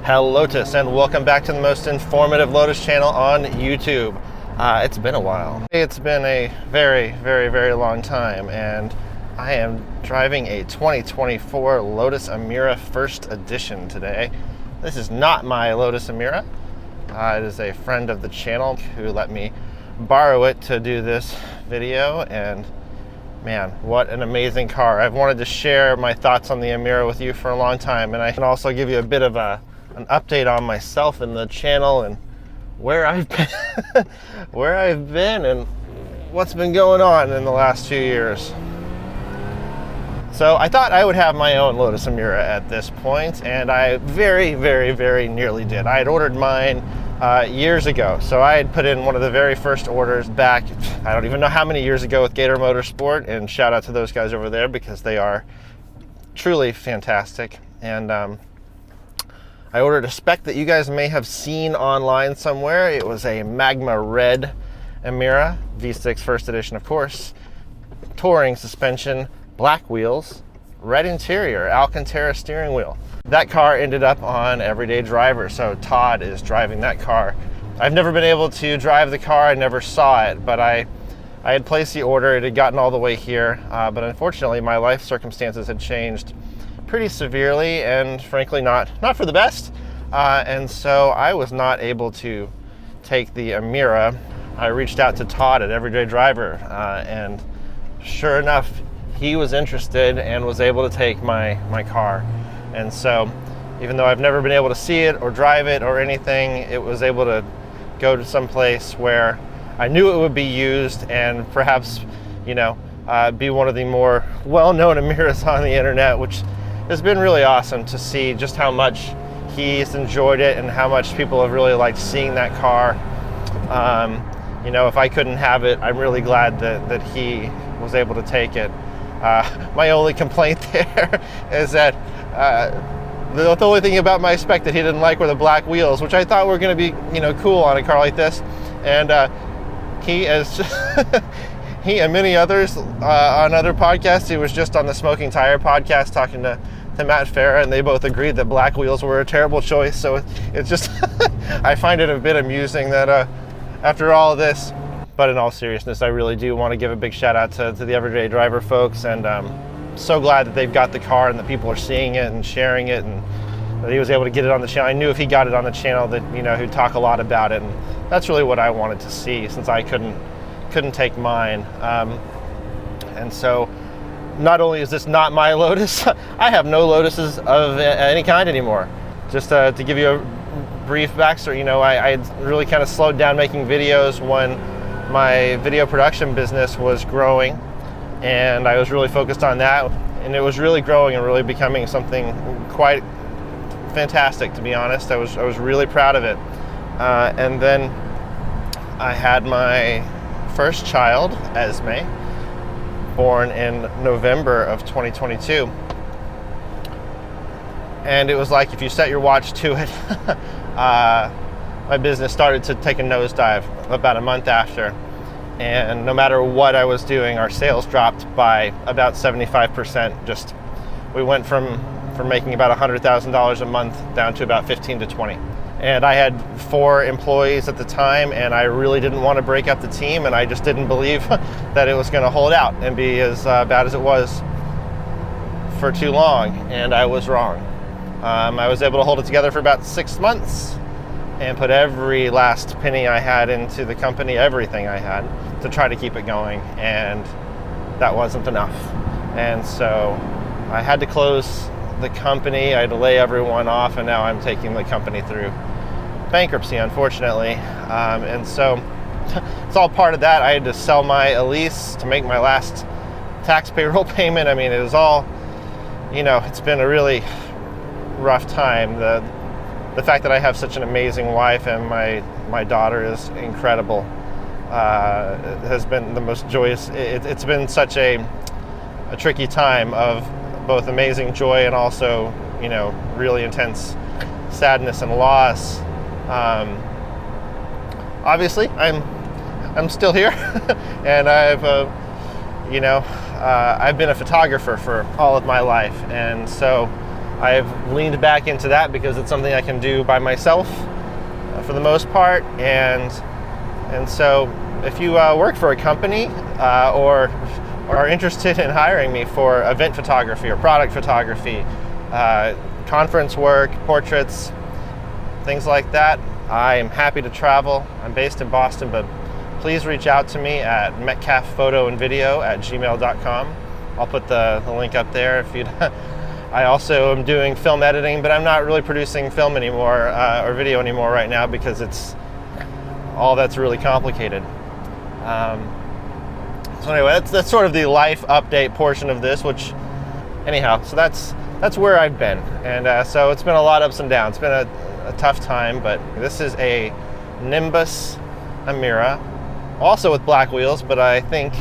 Hello Lotus, and welcome back to the most informative Lotus channel on YouTube. It's been a while. It's been a very long time, and I am driving a 2024 Lotus Emira First Edition today. This is not my Lotus Emira. It is a friend of the channel who let me borrow it to do this video, and man, what an amazing car. I've wanted to share my thoughts on the Emira with you for a long time, and I can also give you a bit of an update on myself and the channel and where I've been, and what's been going on in the last few years. So I thought I would have my own Lotus Emira at this point, and I very nearly did. I had ordered mine years ago. So I had put in one of the very first orders back, I don't even know how many years ago, with Gator Motorsport, and shout out to those guys over there because they are truly fantastic. And I ordered a spec that you guys may have seen online somewhere. It was a Magma Red Emira, V6 First Edition, of course. Touring suspension, black wheels, red interior, Alcantara steering wheel. That car ended up on Everyday Driver, so Todd is driving that car. I've never been able to drive the car, I never saw it, but I had placed the order. It had gotten all the way here, but unfortunately my life circumstances had changed pretty severely, and frankly not for the best, and so I was not able to take the Emira. I reached out to Todd at Everyday Driver, and sure enough, he was interested and was able to take my car. And so even though I've never been able to see it or drive it or anything, it was able to go to some place where I knew it would be used and perhaps, be one of the more well-known Emiras on the internet, which has been really awesome to see just how much he's enjoyed it and how much people have really liked seeing that car. If I couldn't have it, I'm really glad that he was able to take it. My only complaint there is that the only thing about my spec that he didn't like were the black wheels, which I thought were going to be, cool on a car like this. And he and many others on other podcasts, he was just on the Smoking Tire podcast talking to Matt Farah, and they both agreed that black wheels were a terrible choice. So it's just, I find it a bit amusing that after all of this, but in all seriousness, I really do want to give a big shout out to the Everyday Driver folks, and so glad that they've got the car and that people are seeing it and sharing it, and that he was able to get it on the channel. I knew if he got it on the channel that, he'd talk a lot about it, and that's really what I wanted to see since I couldn't take mine. And so not only is this not my Lotus, I have no Lotuses of any kind anymore. Just to give you a brief backstory, I had really kind of slowed down making videos when my video production business was growing, and I was really focused on that, and it was really growing and really becoming something quite fantastic, to be honest. I was really proud of it. And then I had my first child, Esme, born in November of 2022. And it was like, if you set your watch to it, my business started to take a nosedive about a month after. And no matter what I was doing, our sales dropped by about 75%. We went from making about $100,000 a month down to about 15 to 20. And I had 4 employees at the time, and I really didn't want to break up the team, and I just didn't believe that it was going to hold out and be as bad as it was for too long, and I was wrong. I was able to hold it together for about 6 months and put every last penny I had into the company, everything I had, to try to keep it going, and that wasn't enough. And so I had to close the company, I had to lay everyone off, and now I'm taking the company through bankruptcy, unfortunately. And so it's all part of that. I had to sell my Elise to make my last tax payroll payment. I mean, it was all, it's been a really rough time. The fact that I have such an amazing wife and my daughter is incredible. It has been the most joyous. It's been such a tricky time of both amazing joy and also, really intense sadness and loss. Obviously, I'm still here, and I've been a photographer for all of my life, and so I've leaned back into that because it's something I can do by myself for the most part, and so if you work for a company or are interested in hiring me for event photography or product photography, conference work, portraits, things like that, I'm happy to travel. I'm based in Boston, but please reach out to me at metcalfphotoandvideo@gmail.com. I'll put the link up there if you'd. I also am doing film editing, but I'm not really producing film anymore or video anymore right now because it's all that's really complicated. So anyway, that's sort of the life update portion of this, which anyhow, so that's where I've been. And so it's been a lot of ups and downs. It's been a tough time, but this is a Nimbus Emira, also with black wheels, but I think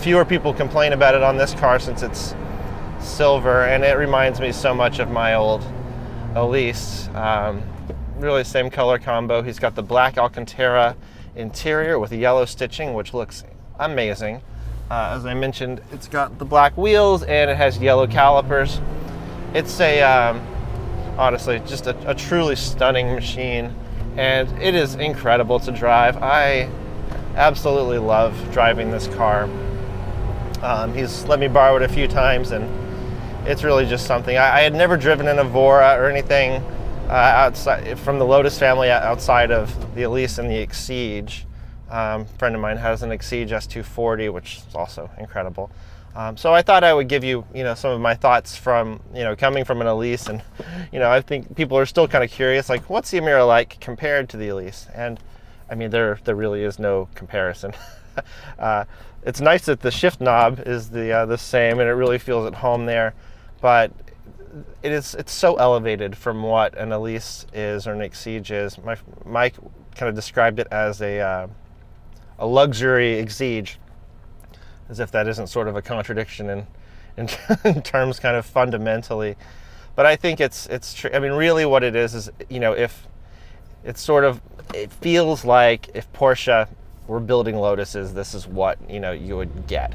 fewer people complain about it on this car since it's silver, and it reminds me so much of my old Elise. Really same color combo. He's got the black Alcantara interior with yellow stitching, which looks amazing. As I mentioned, it's got the black wheels and it has yellow calipers. It's honestly just a truly stunning machine, and it is incredible to drive. I absolutely love driving this car. He's let me borrow it a few times, and it's really just something. I had never driven an Evora or anything outside from the Lotus family outside of the Elise and the Exige. A friend of mine has an Exige S240, which is also incredible. So I thought I would give you, some of my thoughts from, coming from an Elise, and, I think people are still kind of curious, like, what's the Emira like compared to the Elise? And I mean, there really is no comparison. It's nice that the shift knob is the same, and it really feels at home there, but it's so elevated from what an Elise is or an Exige is. Mike kind of described it as a luxury Exige, as if that isn't sort of a contradiction in terms kind of fundamentally. But I think it's true. I mean, really what it is, if it's sort of, it feels like if Porsche were building Lotuses, this is what, you would get.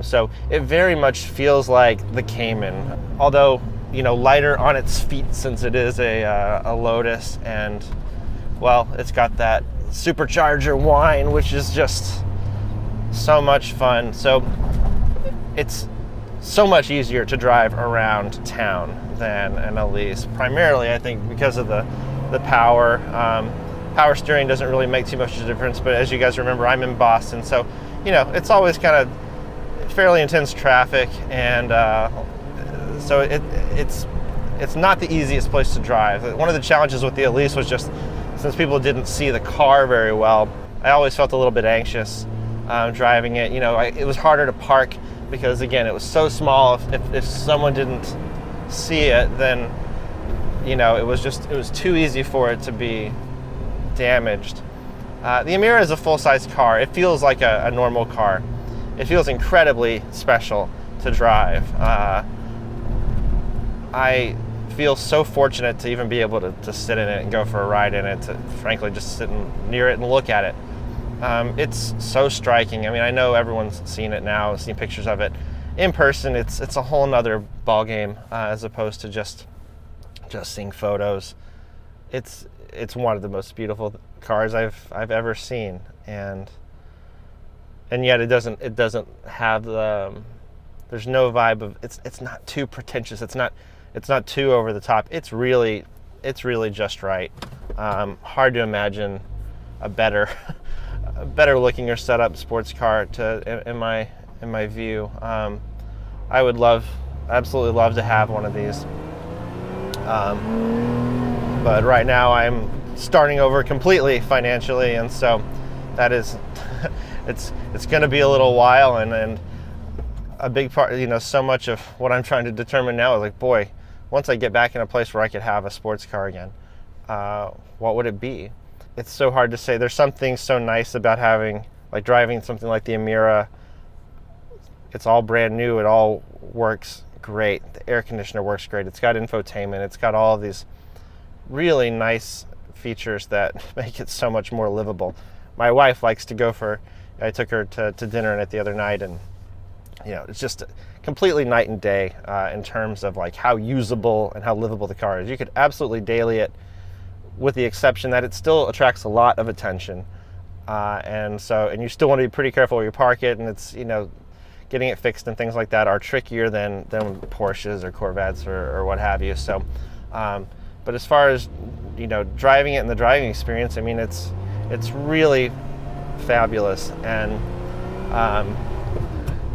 So it very much feels like the Cayman, although, lighter on its feet since it is a Lotus, and, well, it's got that supercharger whine, which is just so much fun. So it's so much easier to drive around town than an Elise, primarily I think because of the power. Power steering doesn't really make too much of a difference, but as you guys remember, I'm in Boston, so it's always kind of fairly intense traffic, and so it's not the easiest place to drive. One of the challenges with the Elise was just, since people didn't see the car very well, I always felt a little bit anxious driving it. It was harder to park because, again, it was so small. If someone didn't see it, then it was too easy for it to be damaged. The Emira is a full-size car. It feels like a normal car. It feels incredibly special to drive. I feel so fortunate to even be able to sit in it and go for a ride in it, to frankly just sit near it and look at it. It's so striking. I mean, I know everyone's seen it now, seen pictures of it. In person, it's a whole nother ballgame as opposed to just seeing photos. It's one of the most beautiful cars I've ever seen, and yet it doesn't have the, there's no vibe of, it's not too pretentious. It's not too over the top. It's really just right. Hard to imagine a better looking or set up sports car in my view. I would absolutely love to have one of these. But right now I'm starting over completely financially, and so that is it's going to be a little while, and a big part, so much of what I'm trying to determine now is like, boy, once I get back in a place where I could have a sports car again, what would it be? It's so hard to say. There's something so nice about driving something like the Emira. It's all brand new. It all works great. The air conditioner works great. It's got infotainment. It's got all of these really nice features that make it so much more livable. My wife likes to go I took her to dinner in it the other night, and it's just completely night and day in terms of like how usable and how livable the car is. You could absolutely daily it, with the exception that it still attracts a lot of attention. And you still want to be pretty careful where you park it, and it's, getting it fixed and things like that are trickier than Porsches or Corvettes or what have you. So, but as far as, driving it and the driving experience, I mean, it's really fabulous. And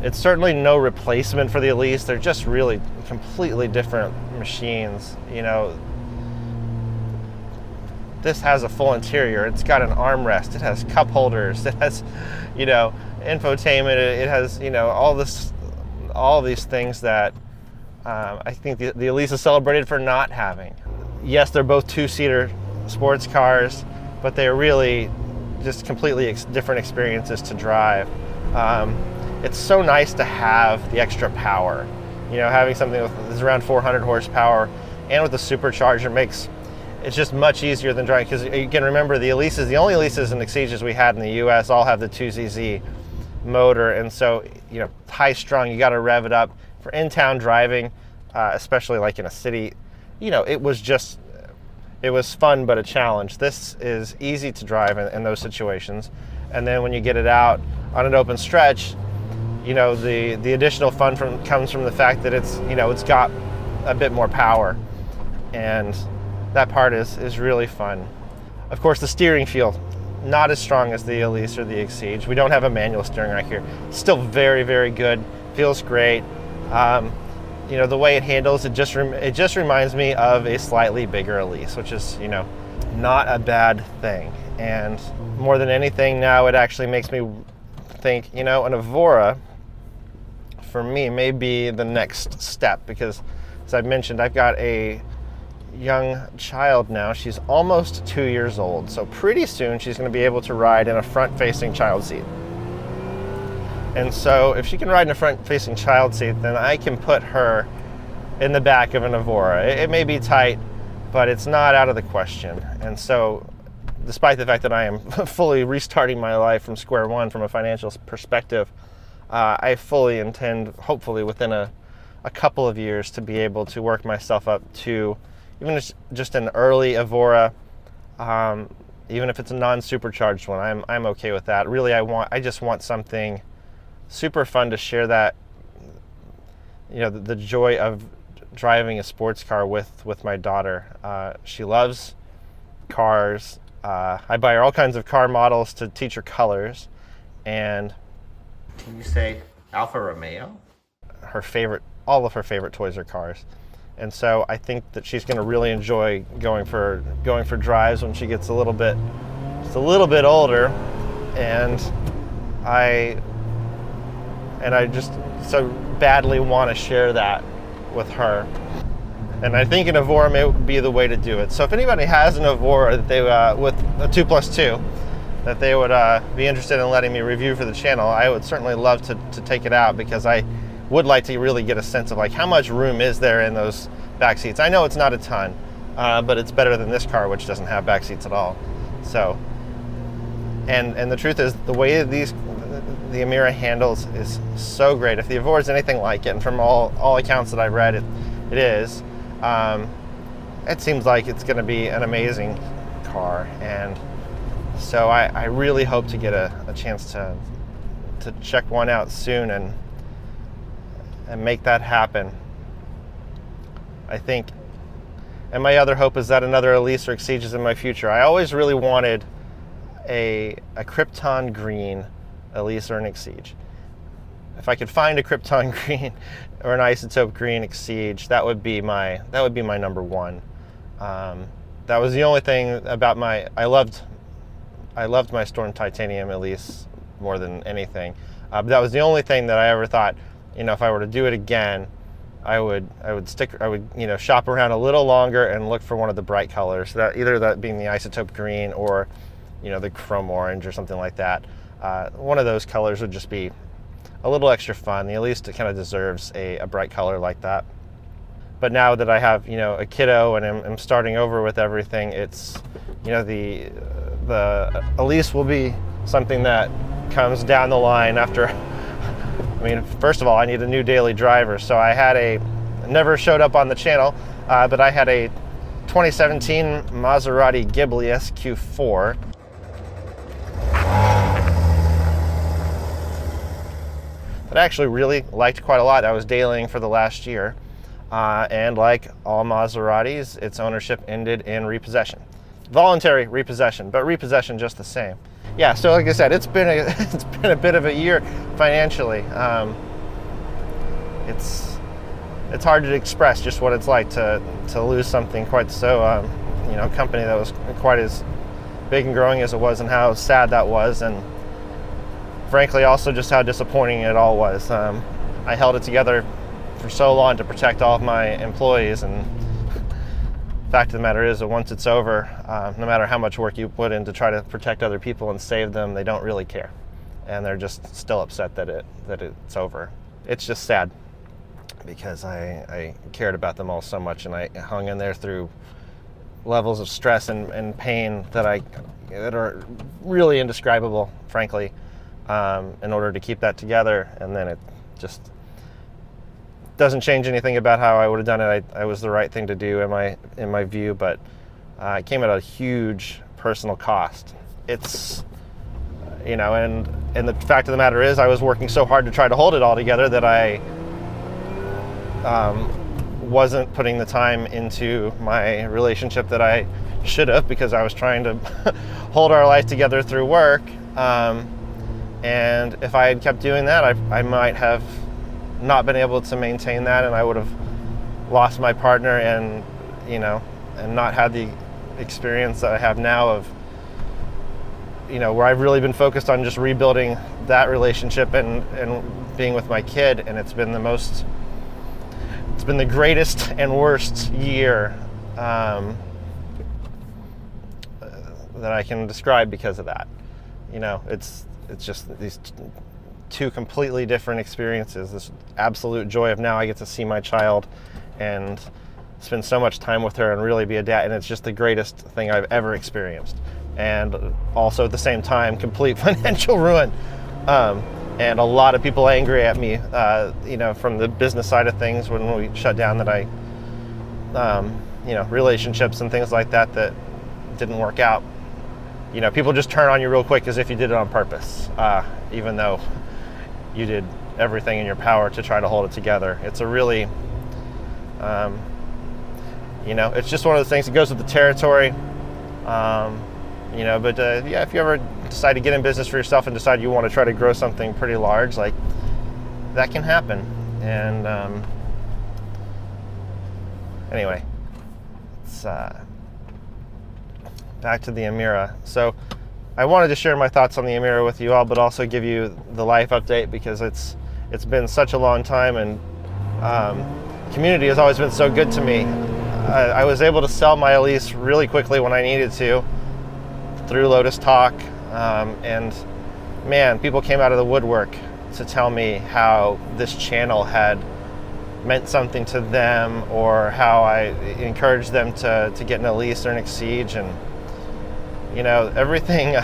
it's certainly no replacement for the Elise. They're just really completely different machines. This has a full interior. It's got an armrest. It has cup holders. It has, infotainment. It has, all these things that I think the Elise is celebrated for not having. Yes, they're both two-seater sports cars, but they're really just completely different experiences to drive. It's so nice to have the extra power. Having something that's around 400 horsepower and with a supercharger makes it's just much easier than driving, because you can remember the Elises, the only Elises and Exeges we had in the US all have the 2ZZ motor, and so high strung, you got to rev it up for in-town driving, especially like in a city. It was fun but a challenge. This is easy to drive in those situations, and then when you get it out on an open stretch, the additional fun comes from the fact that it's got a bit more power, and that part is really fun. Of course, the steering feel not as strong as the Elise or the Exige. We don't have a manual steering right here. Still very, very good. Feels great. The way it handles it just reminds me of a slightly bigger Elise, which is not a bad thing. And more than anything, now it actually makes me think an Evora for me may be the next step, because as I've mentioned, I've got a young child now. She's almost 2 years old, so pretty soon she's going to be able to ride in a front-facing child seat. And so if she can ride in a front-facing child seat, then I can put her in the back of an Evora. It may be tight, but it's not out of the question. And so despite the fact that I am fully restarting my life from square one from a financial perspective, I fully intend, hopefully within a couple of years, to be able to work myself up to even just an early Evora, even if it's a non-supercharged one. I'm okay with that. Really, I just want something super fun to share that, the joy of driving a sports car with my daughter. She loves cars. I buy her all kinds of car models to teach her colors, and can you say Alfa Romeo? All of her favorite toys are cars. And so I think that she's going to really enjoy going for drives when she gets a little bit older, and I just so badly want to share that with her. And I think an Evora may be the way to do it. So if anybody has an Evora that they with a 2+2 that they would be interested in letting me review for the channel, I would certainly love to take it out, because I would like to really get a sense of like how much room is there in those back seats. I know it's not a ton, but it's better than this car, which doesn't have back seats at all. So, and the truth is, the way the Emira handles is so great. If the Evora is anything like it, and from all accounts that I've read, it is. It seems like it's going to be an amazing car, and so I really hope to get a chance to check one out soon and make that happen. I think, and my other hope is that another Elise or Exige is in my future. I always really wanted a Krypton green Elise or an Exige. If I could find a Krypton green or an isotope green Exige, that would be my number one. That was the only thing about I loved my Storm Titanium Elise more than anything. But that was the only thing that I ever thought, if I were to do it again, I would shop around a little longer and look for one of the bright colors. Either that being the isotope green or, the chrome orange or something like that. One of those colors would just be a little extra fun. The Elise kind of deserves a bright color like that. But now that I have, a kiddo and I'm starting over with everything, it's, the Elise will be something that comes down the line after I mean, first of all, I need a new daily driver. So I had never showed up on the channel, but I had a 2017 Maserati Ghibli SQ4. That I actually really liked quite a lot. I was dailying for the last year. And like all Maseratis, its ownership ended in repossession. Voluntary repossession, but repossession just the same. Yeah, so like I said, it's been a bit of a year financially. It's hard to express just what it's like to lose something quite so, a company that was quite as big and growing as it was, and how sad that was, and frankly also just how disappointing it all was. I held it together for so long to protect all of my employees, and the fact of the matter is that once it's over, no matter how much work you put in to try to protect other people and save them, they don't really care, and they're just still upset that it's over. It's just sad, because I cared about them all so much, and I hung in there through levels of stress and pain that are really indescribable, frankly, in order to keep that together. And then it just doesn't change anything about how I would have done it. I was the right thing to do in my view, but it came at a huge personal cost. It's, and the fact of the matter is, I was working so hard to try to hold it all together that I wasn't putting the time into my relationship that I should have, because I was trying to hold our life together through work. And if I had kept doing that, I might have not been able to maintain that, and I would have lost my partner, and and not had the experience that I have now of where I've really been focused on just rebuilding that relationship and being with my kid. And it's been the greatest and worst year that I can describe because of that. It's just these two completely different experiences. This absolute joy of now I get to see my child and spend so much time with her and really be a dad, and it's just the greatest thing I've ever experienced. And also at the same time, complete financial ruin. And a lot of people angry at me, from the business side of things when we shut down, that I, relationships and things like that didn't work out. People just turn on you real quick as if you did it on purpose, even though you did everything in your power to try to hold it together. It's a really, it's just one of those things that goes with the territory. If you ever decide to get in business for yourself and decide you want to try to grow something pretty large, like, that can happen. And anyway, it's back to the Emira. So I wanted to share my thoughts on the Emira with you all, but also give you the life update, because it's been such a long time, and community has always been so good to me. I was able to sell my Elise really quickly when I needed to through Lotus Talk, and man, people came out of the woodwork to tell me how this channel had meant something to them, or how I encouraged them to get an Elise or an Exige, and everything.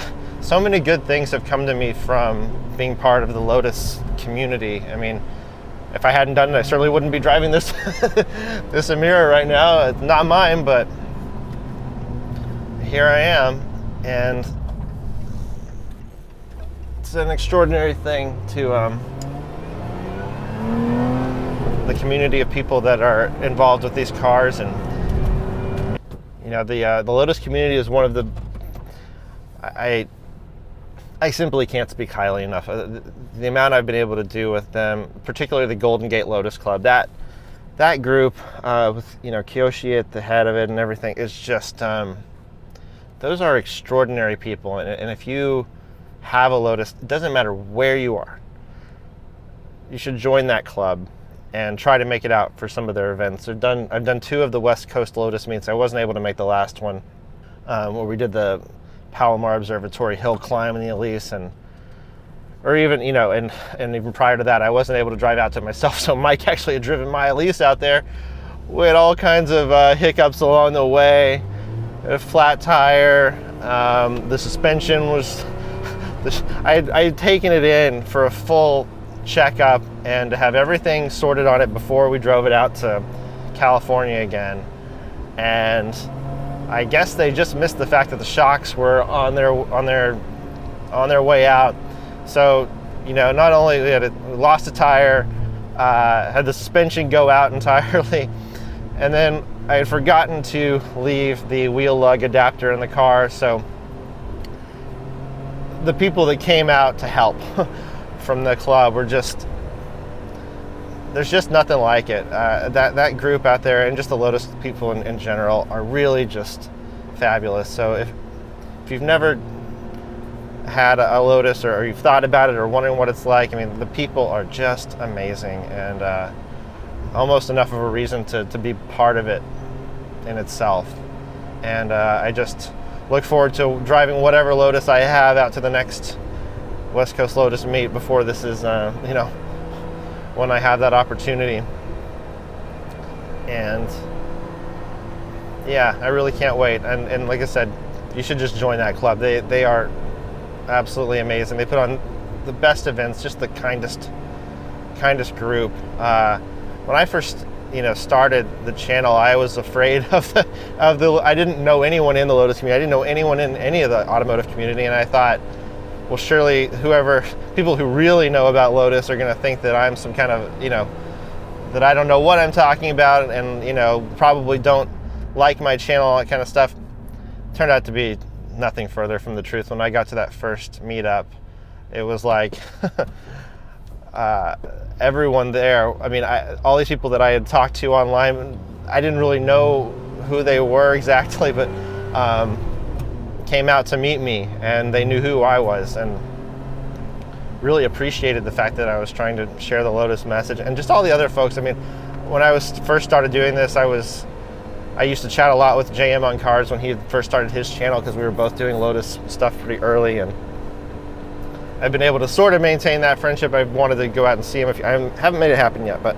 So many good things have come to me from being part of the Lotus community. I mean, if I hadn't done it, I certainly wouldn't be driving this this Emira right now. It's not mine, but here I am, and it's an extraordinary thing to the community of people that are involved with these cars. And the Lotus community is one of the, I simply can't speak highly enough. The amount I've been able to do with them, particularly the Golden Gate Lotus Club, that group with Kiyoshi at the head of it and everything, is just those are extraordinary people. And if you have a Lotus, it doesn't matter where you are, you should join that club and try to make it out for some of their events. I've done 2 of the West Coast Lotus meets. I wasn't able to make the last one, where we did the Palomar Observatory hill climb in the Elise, or even, and even prior to that, I wasn't able to drive out to myself. So Mike actually had driven my Elise out there with all kinds of hiccups along the way. A flat tire, the suspension was, I had taken it in for a full checkup and to have everything sorted on it before we drove it out to California again. And I guess they just missed the fact that the shocks were on their way out. So, you know, not only we lost a tire, had the suspension go out entirely, and then I had forgotten to leave the wheel lug adapter in the car. So the people that came out to help from the club were just, there's just nothing like it. That group out there, and just the Lotus people in general, are really just fabulous. So if you've never had a Lotus, or you've thought about it or wondering what it's like, I mean, the people are just amazing, and almost enough of a reason to be part of it in itself. And I just look forward to driving whatever Lotus I have out to the next West Coast Lotus meet before this is, you know, when I have that opportunity. And yeah, I really can't wait. And like I said, you should just join that club. They are absolutely amazing. They put on the best events, just the kindest group. When I first, you know, started the channel, I was afraid of the I didn't know anyone in the Lotus community. I didn't know anyone in any of the automotive community, and I thought, well, surely people who really know about Lotus are going to think that I'm some kind of, you know, that I don't know what I'm talking about, and, you know, probably don't like my channel, all that kind of stuff. Turned out to be nothing further from the truth. When I got to that first meetup, it was like everyone there, I mean, all these people that I had talked to online, I didn't really know who they were exactly, but came out to meet me, and they knew who I was, and really appreciated the fact that I was trying to share the Lotus message. And just all the other folks. I mean, when I first started doing this, I used to chat a lot with JM on Cars when he first started his channel, because we were both doing Lotus stuff pretty early, and I've been able to sort of maintain that friendship. I wanted to go out and see him. I haven't made it happen yet, but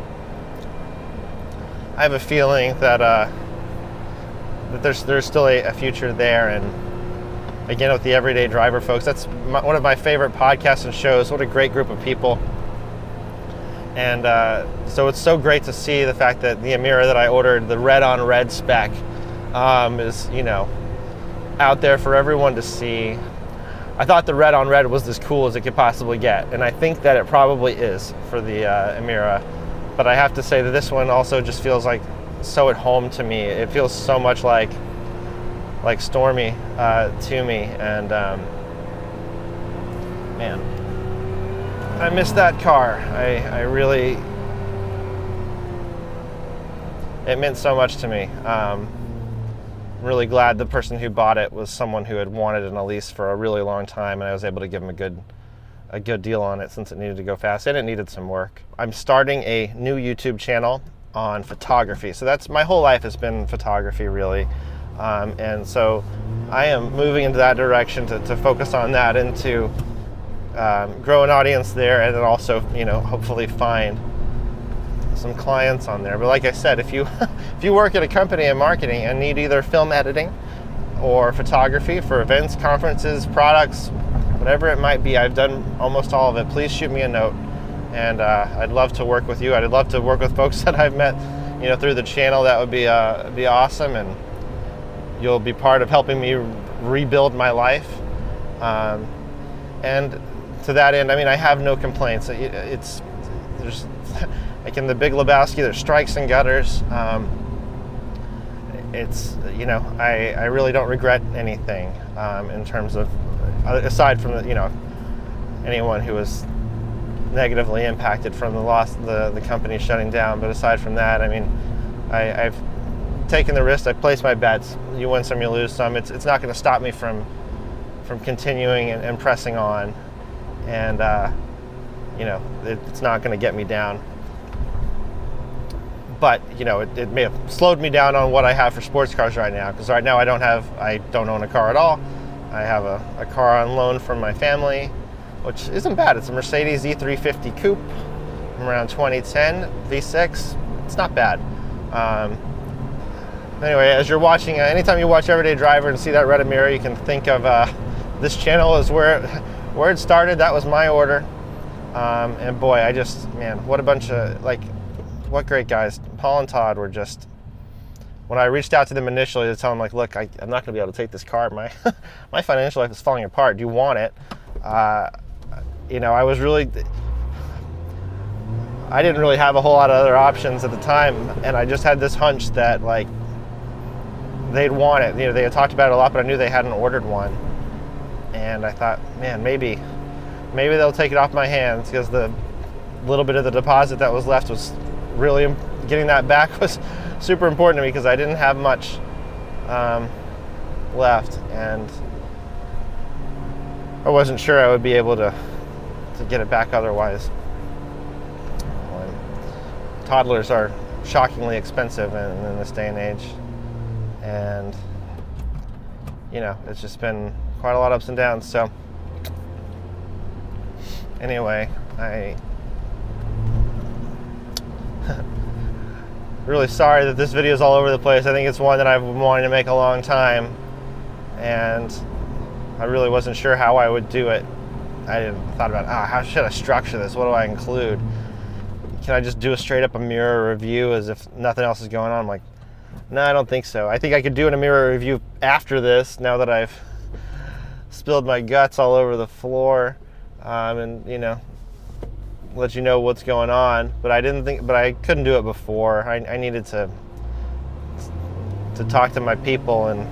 I have a feeling that that there's still a future there. And again, with the Everyday Driver folks, that's one of my favorite podcasts and shows. What a great group of people. And so it's so great to see the fact that the Emira that I ordered, the red on red spec, is, you know, out there for everyone to see. I thought the red on red was as cool as it could possibly get, and I think that it probably is for the Emira. But I have to say that this one also just feels like so at home to me. It feels so much like Stormy to me, and man, I miss that car. I really, it meant so much to me. Really glad the person who bought it was someone who had wanted an Elise for a really long time, and I was able to give him a good deal on it, since it needed to go fast and it needed some work. I'm starting a new YouTube channel on photography. So that's, my whole life has been photography, really. And so I am moving into that direction to focus on that, and to grow an audience there, and then also, you know, hopefully find some clients on there. But like I said, if you if you work at a company in marketing and need either film editing or photography for events, conferences, products, whatever it might be, I've done almost all of it. Please shoot me a note, and I'd love to work with you. I'd love to work with folks that I've met, you know, through the channel. That would be awesome, and you'll be part of helping me rebuild my life. And to that end, I mean, I have no complaints. There's like in the Big Lebowski, there's strikes and gutters. It's, you know, I really don't regret anything in terms of, aside from the, you know, anyone who was negatively impacted from the loss, the company shutting down. But aside from that, I mean, I've taken the risk. I've placed my bets. You win some, you lose some. It's not going to stop me from continuing and pressing on. And you know, it's not going to get me down. But, you know, it may have slowed me down on what I have for sports cars right now, because right now I don't own a car at all. I have a car on loan from my family, which isn't bad. It's a Mercedes E350 Coupe from around 2010, V6. It's not bad. Anyway, as you're watching, anytime you watch Everyday Driver and see that red Emira, you can think of this channel as where it started. That was my order. And boy, man, what a bunch of, what great guys. Paul and Todd were just, when I reached out to them initially to tell them, look, I'm not going to be able to take this car. My my financial life is falling apart. Do you want it? I didn't really have a whole lot of other options at the time, and I just had this hunch that they'd want it. They had talked about it a lot, but I knew they hadn't ordered one. And I thought, man, maybe they'll take it off my hands, because the little bit of the deposit that was left was really, getting that back was super important to me, because I didn't have much left, and I wasn't sure I would be able to get it back otherwise. Toddlers are shockingly expensive in this day and age, and it's just been quite a lot of ups and downs. So anyway, I really sorry that this video is all over the place. I think it's one that I've been wanting to make a long time, and I really wasn't sure how I would do it. I thought about, how should I structure this? What do I include? Can I just do a straight up a mirror review as if nothing else is going on? I'm like, no, I don't think so. I think I could do a mirror review after this, now that I've spilled my guts all over the floor, and let you know what's going on. But I couldn't do it before. I needed to talk to my people and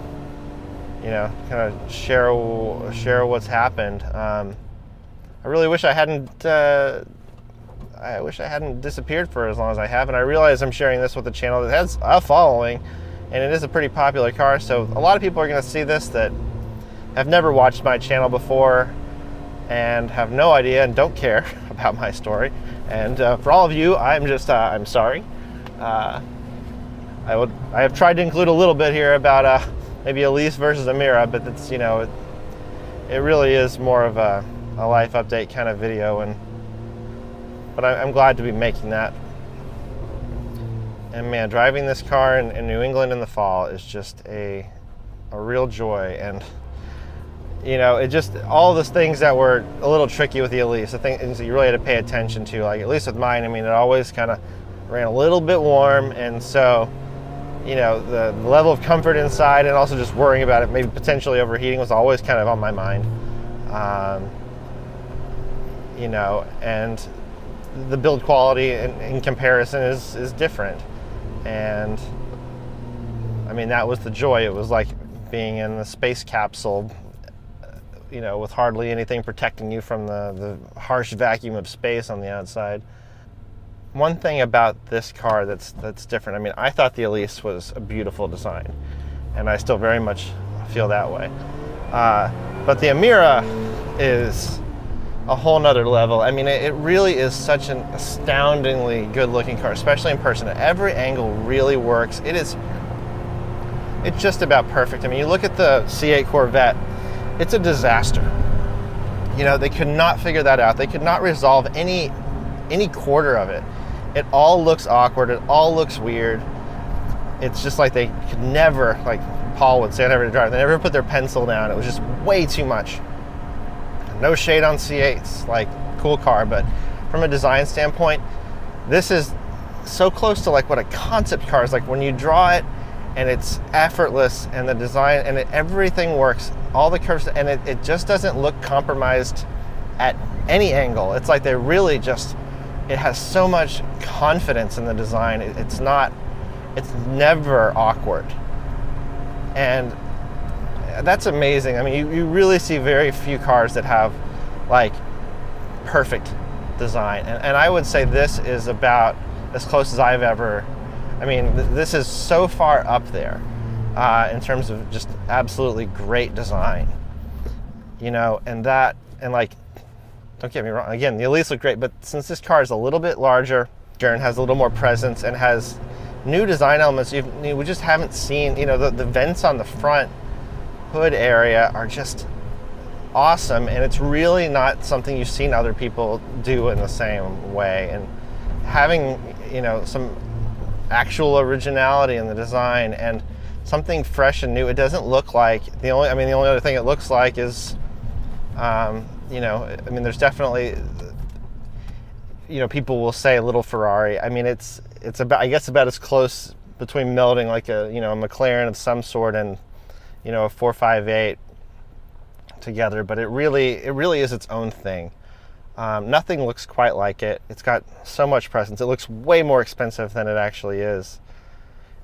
kind of share what's happened. I really wish I hadn't disappeared for as long as I have, and I realize I'm sharing this with a channel that has a following, and it is a pretty popular car, so a lot of people are going to see this that have never watched my channel before and have no idea and don't care about my story. And for all of you, I'm sorry. I have tried to include a little bit here about maybe a lease versus a Mira, but it's it really is more of a life update kind of video, but I'm glad to be making that. And man, driving this car in New England in the fall is just a real joy. And it just, all those things that were a little tricky with the Elise, the things that you really had to pay attention to, at least with mine, it always kind of ran a little bit warm, and so the level of comfort inside, and also just worrying about it maybe potentially overheating, was always kind of on my mind. And the build quality in comparison is different. And that was the joy. It was like being in the space capsule, with hardly anything protecting you from the harsh vacuum of space on the outside. One thing about this car that's different, I thought the Elise was a beautiful design, and I still very much feel that way. But the Amira is a whole nother level. It really is such an astoundingly good looking car, especially in person. Every angle really works. It's just about perfect. You look at the C8 Corvette, it's a disaster. They could not figure that out. They could not resolve any quarter of it. It all looks awkward. It all looks weird. It's just like they could never, like Paul would say, never to drive. They never put their pencil down. It was just way too much. No shade on C8s, cool car, but from a design standpoint, this is so close to what a concept car is like when you draw it, and it's effortless, and the design, and everything works, all the curves, and it just doesn't look compromised at any angle. It's like they really just, it has so much confidence in the design. It's never awkward. And that's amazing. You really see very few cars that have perfect design. And I would say this is about as close as I've ever, this is so far up there in terms of just absolutely great design. And don't get me wrong, again, the Elise look great, but since this car is a little bit larger and has a little more presence and has new design elements we just haven't seen, the vents on the front hood area are just awesome, and it's really not something you've seen other people do in the same way. And having some actual originality in the design and something fresh and new, it doesn't look like the only other thing it looks like is there's definitely people will say a little Ferrari. I mean, it's about, I guess, about as close between melding like a McLaren of some sort and a 458 together, but it really is its own thing. Nothing looks quite like it. It's got so much presence. It looks way more expensive than it actually is,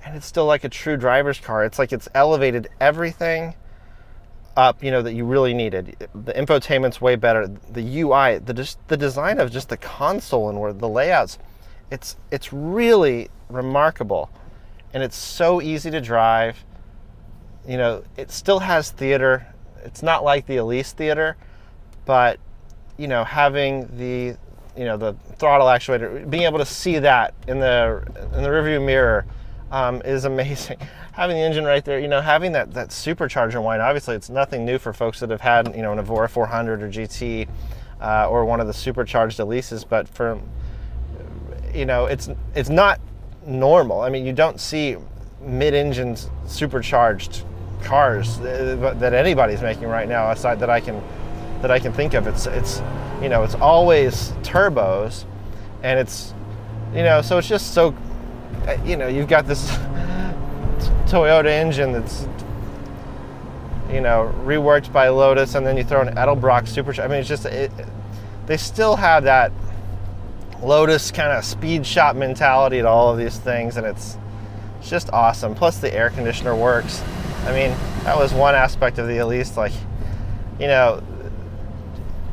and it's still like a true driver's car. It's like it's elevated everything up, that you really needed. The infotainment's way better. The UI, the design of just the console and where the layouts, it's really remarkable, and it's so easy to drive. It still has theater. It's not like the Elise theater, but having the the throttle actuator, being able to see that in the rearview mirror is amazing. Having the engine right there, having that supercharger whine. Obviously, it's nothing new for folks that have had an Evora 400 or GT or one of the supercharged Elises, but for it's not normal. I mean, you don't see mid-engine supercharged cars that anybody's making right now, aside that I can think of. It's always turbos, and it's so it's just so you've got this Toyota engine that's reworked by Lotus, and then you throw an Edelbrock supercharger. I mean, it's just they still have that Lotus kind of speed shop mentality to all of these things, and it's just awesome. Plus the air conditioner works. I mean, that was one aspect of the Elise. Like,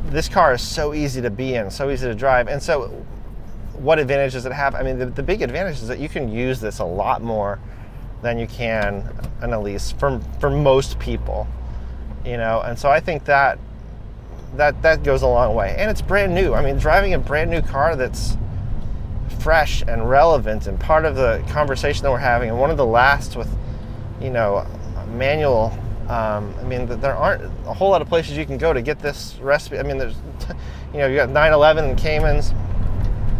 this car is so easy to be in, so easy to drive. And so what advantage does it have? I mean, the big advantage is that you can use this a lot more than you can an Elise for most people, and so I think that goes a long way. And it's brand new. I mean, driving a brand new car that's fresh and relevant and part of the conversation that we're having, and one of the last with manual. I mean, there aren't a whole lot of places you can go to get this recipe. I mean, there's you got 911 and Caymans,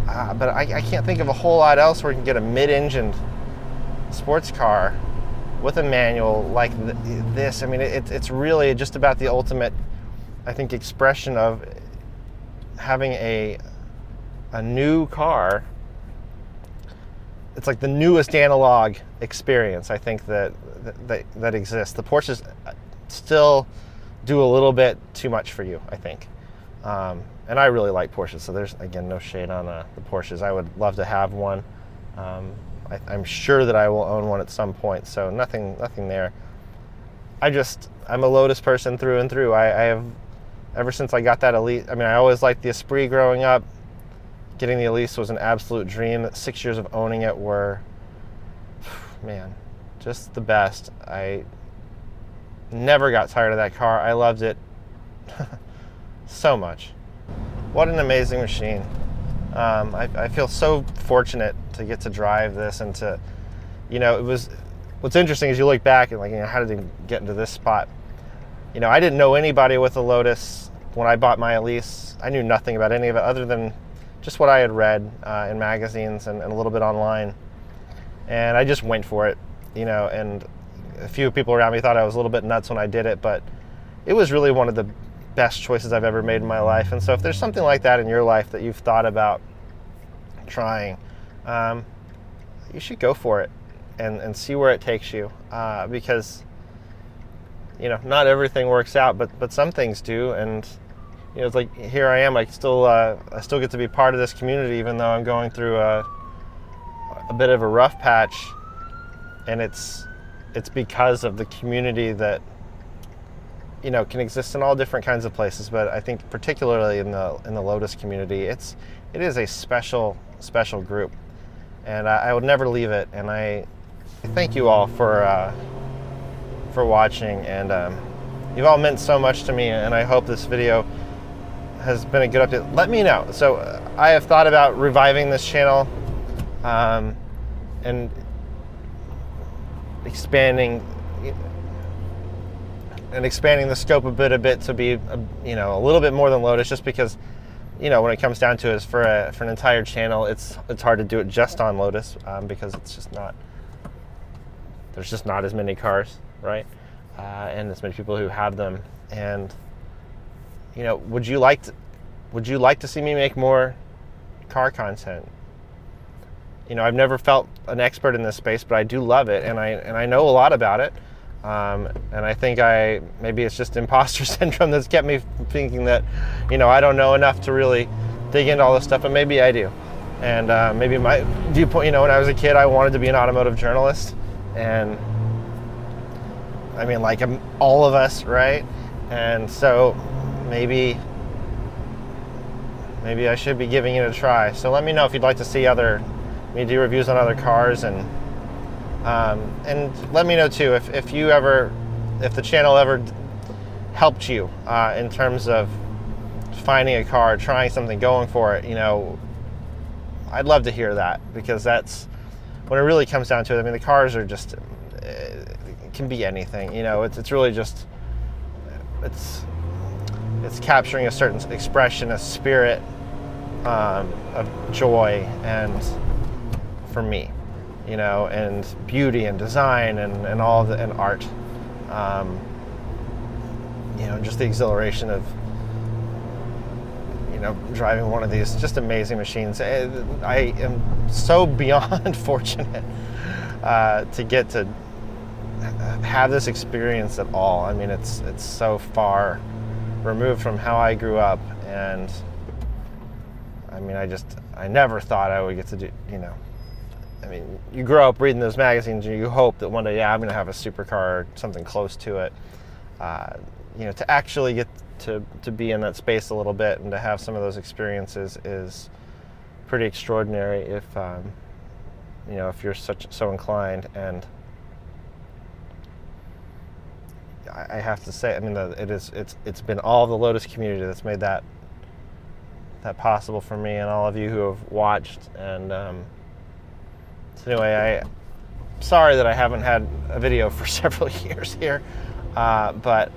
but I can't think of a whole lot else where you can get a mid-engined sports car with a manual like this. I mean, it's really just about the ultimate, I think, expression of having a new car. It's like the newest analog experience, I think, that exists. The Porsches still do a little bit too much for you, I think. And I really like Porsches, so there's, again, no shade on the Porsches. I would love to have one. I'm sure that I will own one at some point, so nothing there. I'm a Lotus person through and through. I have, ever since I got that Elise, I mean, I always liked the Esprit growing up. Getting the Elise was an absolute dream. 6 years of owning it were, man, just the best. I never got tired of that car. I loved it so much. What an amazing machine. I feel so fortunate to get to drive this, and to, it was, what's interesting is you look back and, like, how did they get into this spot? I didn't know anybody with a Lotus when I bought my Elise. I knew nothing about any of it other than just what I had read in magazines and a little bit online. And I just went for it, and a few people around me thought I was a little bit nuts when I did it, but it was really one of the best choices I've ever made in my life. And so if there's something like that in your life that you've thought about trying, you should go for it and see where it takes you, because not everything works out, but some things do. And it's like, here I am, I still get to be part of this community, even though I'm going through a bit of a rough patch. And it's because of the community that can exist in all different kinds of places, but I think particularly in the Lotus community, it is a special group, and I would never leave it. And I thank you all for watching, and you've all meant so much to me, and I hope this video has been a good update. Let me know. So I have thought about reviving this channel and expanding the scope a bit to be a little bit more than Lotus, just because when it comes down to it, for an entire channel, it's hard to do it just on Lotus, because there's just not as many cars, right, and as many people who have them. And would you like to see me make more car content. I've never felt an expert in this space, but I do love it, and I know a lot about it. And I think maybe it's just imposter syndrome that's kept me thinking that, I don't know enough to really dig into all this stuff, but maybe I do. And maybe my viewpoint, when I was a kid, I wanted to be an automotive journalist, and I mean, like all of us, right? And so maybe I should be giving it a try. So let me know if you'd like to see me do reviews on other cars, and let me know too if the channel ever helped you in terms of finding a car, trying something, going for it. I'd love to hear that, because that's when it really comes down to it. I mean, the cars are just, it can be anything. It's really just, it's capturing a certain expression, a spirit of joy, and for me, and beauty and design and all and art, just the exhilaration of driving one of these just amazing machines. I am so beyond fortunate to get to have this experience at all. I mean, it's so far removed from how I grew up, and I mean, I never thought I would get to do, I mean, you grow up reading those magazines and you hope that one day, I'm going to have a supercar or something close to it. To actually get to be in that space a little bit and to have some of those experiences is pretty extraordinary if you're so inclined. And I have to say, I mean, it's been all the Lotus community that's made that possible for me, and all of you who have watched. And so anyway, I'm sorry that I haven't had a video for several years here, but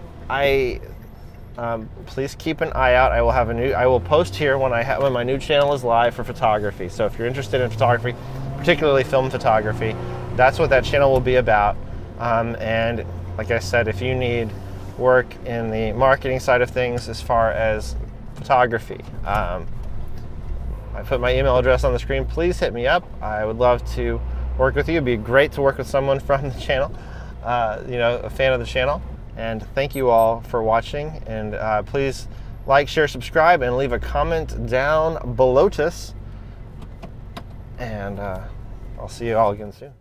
please keep an eye out. I will post here when my new channel is live for photography. So if you're interested in photography, particularly film photography, that's what that channel will be about. And like I said, if you need work in the marketing side of things as far as photography, I put my email address on the screen. Please hit me up. I would love to work with you. It'd be great to work with someone from the channel, a fan of the channel. And thank you all for watching. And please like, share, subscribe, and leave a comment down below. And I'll see you all again soon.